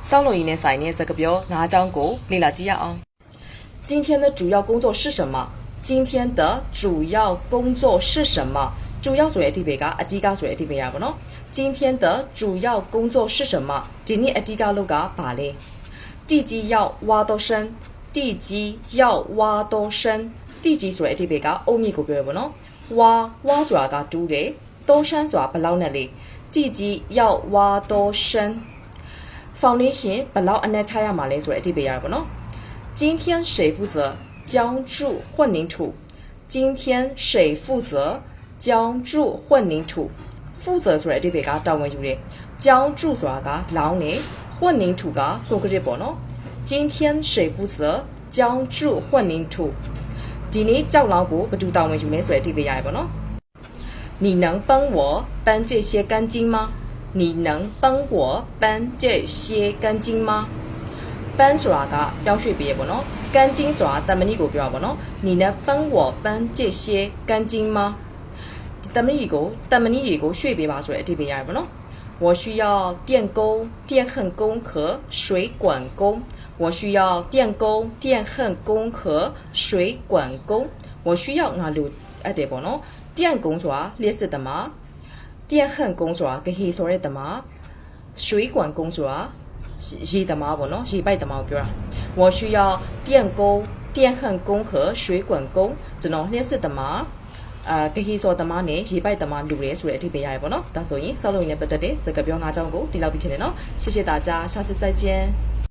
ဆောင်းလုံရင်းနဲ့ဆိုင်တဲ့စကားပြော၅ကြောင်းကိုလေ့လာကြည့်ရအောင်今天的主要工作是什么今天的主要工作是什么主要ဆိုတဲ့အဓိပ္ပာယ်ကအဓိကဆိုတဲ့အဓိပ္ပာယ်ရပါတော့今天的主要工作是什么ဒီနေ့အဓိကလုပ်ကဘာလဲ地基要挖多深地基要挖多深地基ဆိုတဲ့အဓိပ္ပာယ်ကအုတ်မြစ်ကိုပြောရပါတော့挖ဆိုတာကတူးတယ်多深ဆိုတာဘယ်လောက်နဲ့လဲ地基要挖多深foundation ဘယ်လောက်အနက်ချရမှာလဲဆိုတဲ့အဓိပ္ပာယ်ရပါတော့今天谁负责浇筑混凝土今天谁负责浇筑混凝土负责ဆိုတဲ့အဓိပ္ပာယ်ကတာဝန်ယူတယ်浇筑ဆိုတာကလောင်းတယ်混凝土က concrete ပေါ့နော်今天谁负责浇筑混凝土ဒီနေ့ကြောက်လောင်းကိုဘယ်သူတာဝန်ယူလဲဆိုတဲ့အဓိပ္ပာယ်ရပါတော့你能帮我搬这些干净吗你能帮我搬这些干净吗搬ဆိုတာကပြောင်းရွှေ့ပေးရပေါ့နော်干净ဆိုတာတမဏိကိုပြောတာပေါ့နော်你能帮我搬这些干净吗တမဏိကိုရွှေ့ပေးပါဆိုတဲ့အဓိပ္ပာယ်ရတယ်ပေါ့နော်我需要电工电焊工和水管工我需要电工电焊工和水管工我需要ငါလိုအဲ့တဲ့ပေါ့နော်电工ဆိုတာလျှက်စစ်သမား电焊工ဆိုတာဂဟေဆိုတဲ့သမား水管工ဆိုတာရေသမားပေါ့နော်ရေပိုက်သမားကိုပြောတာ我需要电工电焊工和水管工ကျွန်တော်လျှက်စစ်သမားဂဟေစောသမားနဲ့ရေပိုက်သမားလူတယ်ဆိုတဲ့အဓိပ္ပာယ်ရတယ်ပေါ့နော်ဒါဆိုရင်ဆောက်လုပ်ရေးနဲ့ပတ်သက်တဲ့စကားပြော၅ကြောင်းကိုဒီလောက်ပြီးထင်တယ်နော်谢谢大家下次再见